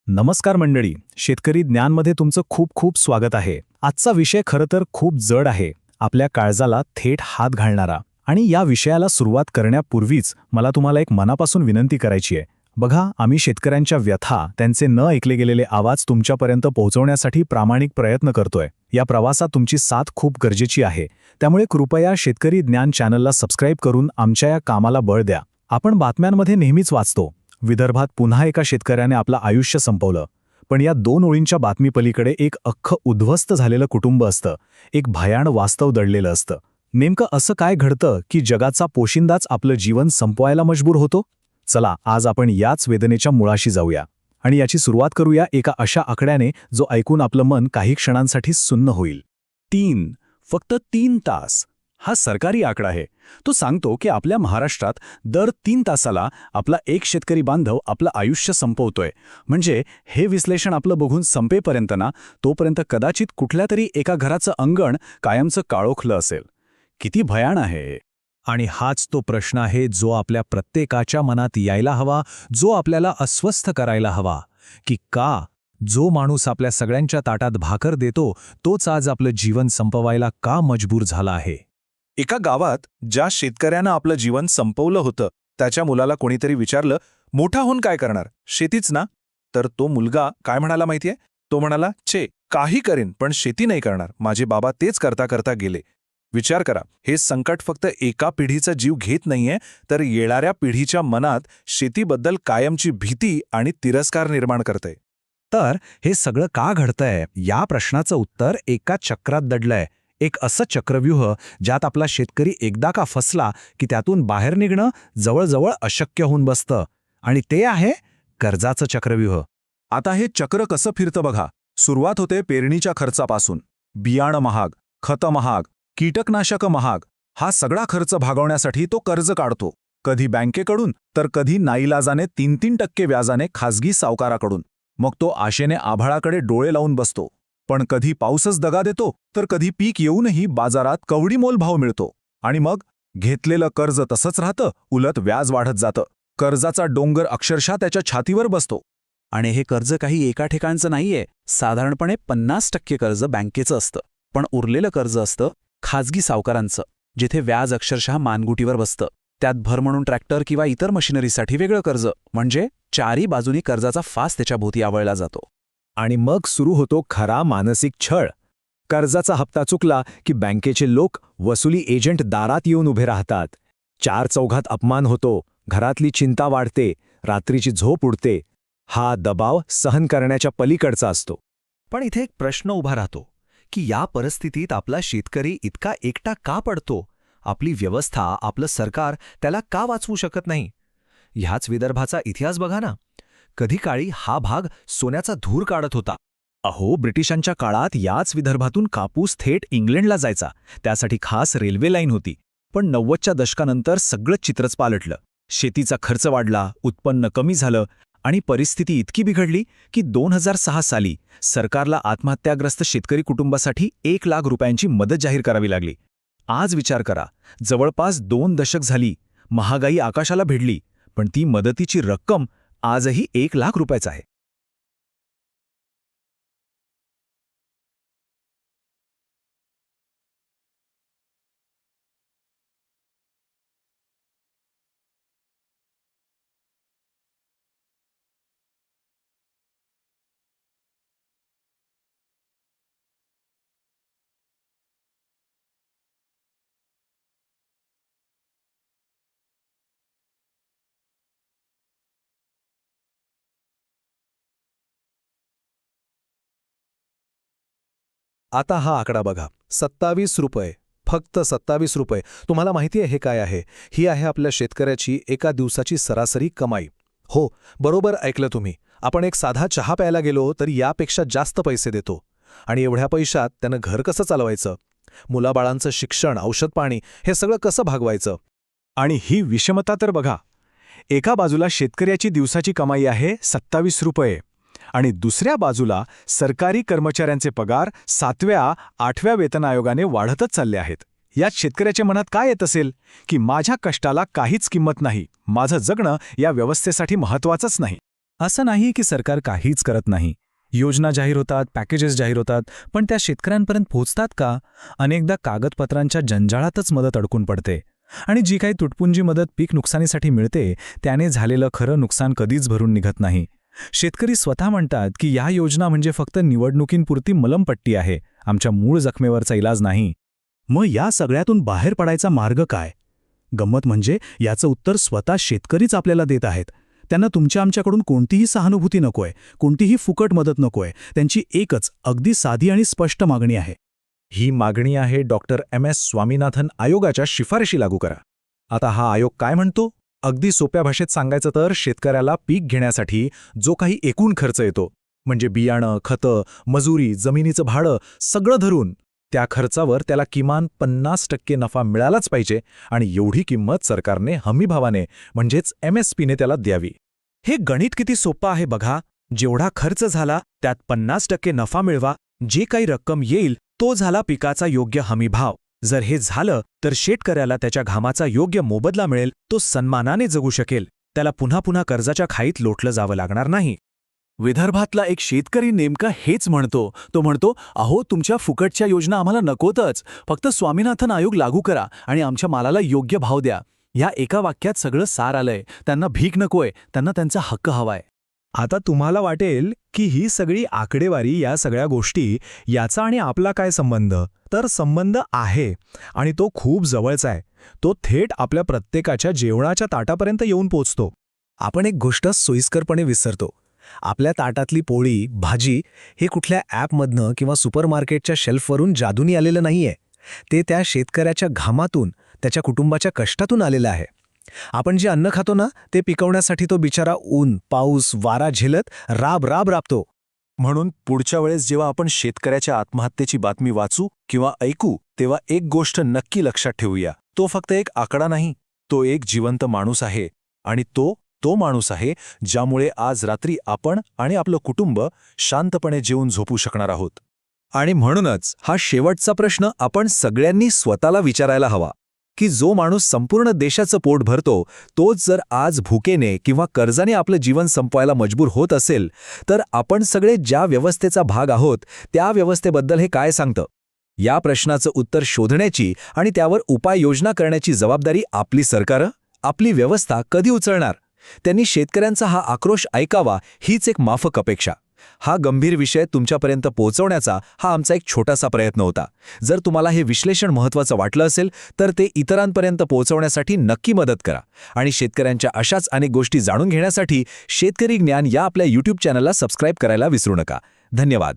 नमस्कार मंडळी, शेतकरी ज्ञानमध्ये तुमचं खूप खूप स्वागत आहे. आजचा विषय खरं तर खूप जड आहे, आपल्या काळजाला थेट हात घालणारा. आणि या विषयाला सुरुवात करण्यापूर्वीच मला तुम्हाला एक मनापासून विनंती करायची आहे. बघा, आम्ही शेतकऱ्यांच्या व्यथा, त्यांचे न ऐकले गेलेले आवाज तुमच्यापर्यंत पोहोचवण्यासाठी प्रामाणिक प्रयत्न करतोय. या प्रवासात तुमची साथ खूप गरजेची आहे. त्यामुळे कृपया शेतकरी ज्ञान चॅनलला सबस्क्राईब करून आमच्या या कामाला बळ द्या. आपण बातम्यांमध्ये नेहमीच वाचतो, विदर्भात पुन्हा एका शेतकऱ्याने आपलं आयुष्य संपवलं. पण या 2 ओळींच्या बातमीपलीकडे एक अख्खं उद्ध्वस्त झालेलं कुटुंब असतं, एक भयाण वास्तव दडलेलं असतं. नेमकं असं काय घडतं की जगाचा पोशिंदाच आपलं जीवन संपवायला मजबूर होतो? चला, आज आपण याच वेदनेच्या मुळाशी जाऊया आणि याची सुरुवात करूया एका अशा आकड्याने जो ऐकून आपलं मन काही क्षणांसाठी सुन्न होईल. 3, फक्त 3 तास हा सरकारी आकडा आहे. तो सांगतो की आपल्या महाराष्ट्रात दर 3 तासाला आपला एक शेतकरी बांधव आपलं आयुष्य संपवतोय. म्हणजे हे विश्लेषण आपलं बघून संपेपर्यंत ना, तोपर्यंत कदाचित कुठल्या तरी एका घराचं अंगण कायमचं काळोखलं असेल. किती भयाण आहे. आणि हाच तो प्रश्न आहे जो आपल्या प्रत्येकाच्या मनात यायला हवा, जो आपल्याला अस्वस्थ करायला हवा, की का जो माणूस आपल्या सगळ्यांच्या ताटात भाकर देतो तोच आज आपलं जीवन संपवायला का मजबूर झाला आहे? एका गावात ज्या शेतकऱ्यानं आपलं जीवन संपवलं होतं, त्याच्या मुलाला कोणीतरी विचारलं, मोठा होऊन काय करणार, शेतीच ना? तर तो मुलगा काय म्हणाला माहितीये? तो म्हणाला, काही करेन पण शेती नाही करणार, माझे बाबा तेच करता करता गेले. विचार करा, हे संकट फक्त एका पिढीचा जीव घेत नाहीये, तर येणाऱ्या पिढीच्या मनात शेतीबद्दल कायमची भीती आणि तिरस्कार निर्माण करतंय. तर हे सगळं का घडतंय या प्रश्नाचं उत्तर एका चक्रात दडलंय. एक असं चक्रव्यूह ज्यात आपला शेतकरी एकदा का फसला की त्यातून बाहेर निघणं जवळजवळ अशक्य होऊन बसतं. आणि ते आहे कर्जाचं चक्रव्यूह. आता हे चक्र कसं फिरतं बघा. सुरुवात होते पेरणीच्या खर्चापासून. बियाणं महाग, खतं महाग, कीटकनाशकं महाग. हा सगळा खर्च भागवण्यासाठी तो कर्ज काढतो, कधी बँकेकडून तर कधी नाईलाजाने 3-3% व्याजाने खासगी सावकाराकडून. मग तो आशेने आभाळाकडे डोळे लावून बसतो. पण कधी पाऊसच दगा देतो, तर कधी पीक येऊनही बाजारात कवडीमोल भाव मिळतो. आणि मग घेतलेलं कर्ज तसंच राहतं, उलट व्याज वाढत जातं. कर्जाचा डोंगर अक्षरशः त्याच्या छातीवर बसतो. आणि हे कर्ज काही एका ठिकाणचं नाहीये. साधारणपणे 50% कर्ज बँकेचं असतं, पण उरलेलं कर्ज असतं खाजगी सावकारांचं, जिथे व्याज अक्षरशः मानगुटीवर बसतं. त्यात भर म्हणून ट्रॅक्टर किंवा इतर मशिनरीसाठी वेगळं कर्ज. म्हणजे चारी बाजूनी कर्जाचा फास त्याच्या भोवती आवळला जातो. आणि मग सुरू होतो खरा मानसिक छळ. कर्जाचा हप्ता चुकला की बँकेचे लोक, वसुली एजंट दारात येऊन उभे राहतात. 4 चौघात अपमान होतो, घरातली चिंता वाढते, रात्रीची झोप उडते. हा दबाव सहन करण्याच्या पलीकडचा असतो. पण इथे एक प्रश्न उभा राहतो की या परिस्थितीत आपला शेतकरी इतका एकटा का पडतो? आपली व्यवस्था, आपलं सरकार त्याला का वाचवू शकत नाही? ह्याच विदर्भाचा इतिहास बघा ना. कधी काळी हा भाग सोन्याचा धूर काढत होता. अहो, ब्रिटिशांच्या काळात याच विदर्भातून कापूस थेट इंग्लंडला जायचा. त्यासाठी खास रेल्वे लाईन होती. पण 90च्या दशकानंतर सगळं चित्रच पालटलं. शेतीचा खर्च वाढला, उत्पन्न कमी झालं आणि परिस्थिती इतकी बिघडली की 2006 साली सरकारला आत्महत्याग्रस्त शेतकरी कुटुंबासाठी 1 लाख रुपयांची मदत जाहीर करावी लागली. आज विचार करा, जवळपास 2 दशक झाली, महागाई आकाशाला भिडली, पण ती मदतीची रक्कम आजही 1 लाख रुपयाच आहे. आता हा आकडा बघा, 27 रुपये. फक्त 27 रुपये. तुम्हाला माहिती आहे हे काय आहे? ही आहे आपल्या शेतकऱ्याची एका दिवसाची सरासरी कमाई. हो, बरोबर ऐकलं तुम्ही. आपण एक साधा चहा प्यायला गेलो तर यापेक्षा जास्त पैसे देतो. आणि एवढ्या पैशात त्यानं घर कसं चालवायचं? मुलाबाळांचं शिक्षण, औषधपाणी हे सगळं कसं भागवायचं? आणि ही विषमता तर बघा. एका बाजूला शेतकऱ्याची दिवसाची कमाई आहे 27 रुपये आणि दुसऱ्या बाजूला सरकारी कर्मचाऱ्यांचे पगार 7व्या 8व्या वेतन आयोगाने वाढतच चालले आहेत. यात शेतकऱ्याच्या मनात काय येत असेल की माझ्या कष्टाला काहीच किंमत नाही, माझं जगणं या व्यवस्थेसाठी महत्त्वाचंच नाही. असं नाही की सरकार काहीच करत नाही. योजना जाहीर होतात, पॅकेजेस जाहीर होतात, पण त्या शेतकऱ्यांपर्यंत पोहोचतात का? अनेकदा कागदपत्रांच्या जंजाळातच मदत अडकून पडते. आणि जी काही तुटपुंजी मदत पीक नुकसानीसाठी मिळते, त्याने झालेलं खरं नुकसान कधीच भरून निघत नाही. शेतकरी स्वतः म्हणतात की या योजना म्हणजे फक्त निवडणुकींपुरती मलमपट्टी आहे, आमच्या मूळ जखमेवरचा इलाज नाही. मग या सगळ्यातून बाहेर पडायचा मार्ग काय? गंमत म्हणजे याचं उत्तर स्वतः शेतकरीच आपल्याला देत आहेत. त्यांना आमच्याकडून कोणतीही सहानुभूती नकोय, कोणतीही फुकट मदत नकोय. त्यांची एकच अगदी साधी आणि स्पष्ट मागणी आहे. ही मागणी आहे डॉक्टर MS स्वामीनाथन आयोगाच्या शिफारशी लागू करा. आता हा आयोग काय म्हणतो? अगदी सोप्या भाषेत सांगायचं तर शेतकऱ्याला पीक घेण्यासाठी जो काही एकूण खर्च येतो, म्हणजे बियाणं, खतं, मजुरी, जमिनीचं भाडं सगळं धरून त्या खर्चावर त्याला किमान 50% नफा मिळालाच पाहिजे आणि एवढी किंमत सरकारने हमीभावाने म्हणजेच MSPने त्याला द्यावी. हे गणित किती सोपं आहे बघा. जेवढा खर्च झाला त्यात 50% नफा मिळवा, जे काही रक्कम येईल तो झाला पिकाचा योग्य हमीभाव. जर हे झालं तर शेतकऱ्याला त्याच्या घामाचा योग्य मोबदला मिळेल, तो सन्मानाने जगू शकेल, त्याला पुन्हा पुन्हा कर्जाच्या खाईत लोटलं जावं लागणार नाही. विदर्भातला एक शेतकरी नेमका हेच म्हणतो. तो म्हणतो, अहो तुमच्या फुकटच्या योजना आम्हाला नकोतच, फक्त स्वामीनाथन आयोग लागू करा आणि आमच्या मालाला योग्य भाव द्या. या एका वाक्यात सगळं सार आलंय. त्यांना भीक नकोय, त्यांना त्यांचा हक्क हवाय. आता तुम्हाला वाटेल की ही सगळी आकडेवारी, या सगळ्या गोष्टी, याचा आणि आपला काय संबंध? तर संबंध आहे, आणि तो खूप जवळचा आहे. तो थेट आपल्या प्रत्येकाच्या जेवणाच्या ताटापर्यंत येऊन पोचतो. आपण एक गोष्ट सोयीस्करपणे विसरतो. आपल्या ताटातली पोळी, भाजी हे कुठल्या ॲपमधनं किंवा सुपरमार्केटच्या शेल्फवरून जादूनी आलेलं नाहीये. ते त्या शेतकऱ्याच्या घामातून, त्याच्या कुटुंबाच्या कष्टातून आलेलं आहे. आपण जे अन्न खातो ना, ते पिकवण्यासाठी तो बिचारा ऊन, पाऊस, वारा झेलत राब राबतो. म्हणून पुढच्या वेळेस जेव्हा आपण शेतकऱ्याच्या आत्महत्येची बातमी वाचू किंवा ऐकू, तेव्हा एक गोष्ट नक्की लक्षात ठेवूया. तो फक्त एक आकडा नाही, तो एक जिवंत माणूस आहे. आणि तो माणूस आहे ज्यामुळे आज रात्री आपण आणि आपलं कुटुंब शांतपणे जेवून झोपू शकणार आहोत. आणि म्हणूनच हा शेवटचा प्रश्न आपण सगळ्यांनी स्वतःला विचारायला हवा की जो माणूस संपूर्ण देशाचं पोट भरतो, तोच जर आज भुकेने किंवा कर्जाने आपलं जीवन संपवायला मजबूर होत असेल, तर आपण सगळे ज्या व्यवस्थेचा भाग आहोत त्या व्यवस्थेबद्दल हे काय सांगतं? या प्रश्नाचं उत्तर शोधण्याची आणि त्यावर उपाययोजना करण्याची जबाबदारी आपली सरकारं, आपली व्यवस्था कधी उचलणार? त्यांनी शेतकऱ्यांचा हा आक्रोश ऐकावा, हीच एक माफक अपेक्षा. हा गंभीर विषय तुमच्यापर्यंत पोहोचवण्याचा हा आमचा एक छोटासा प्रयत्न होता. जर तुम्हाला हे विश्लेषण महत्त्वाचं वाटलं असेल तर ते इतरांपर्यंत पोहोचवण्यासाठी नक्की मदत करा. आणि शेतकऱ्यांच्या अशाच अनेक गोष्टी जाणून घेण्यासाठी शेतकरी ज्ञान या आपल्या YouTube चॅनलला सबस्क्राईब करायला विसरू नका. धन्यवाद.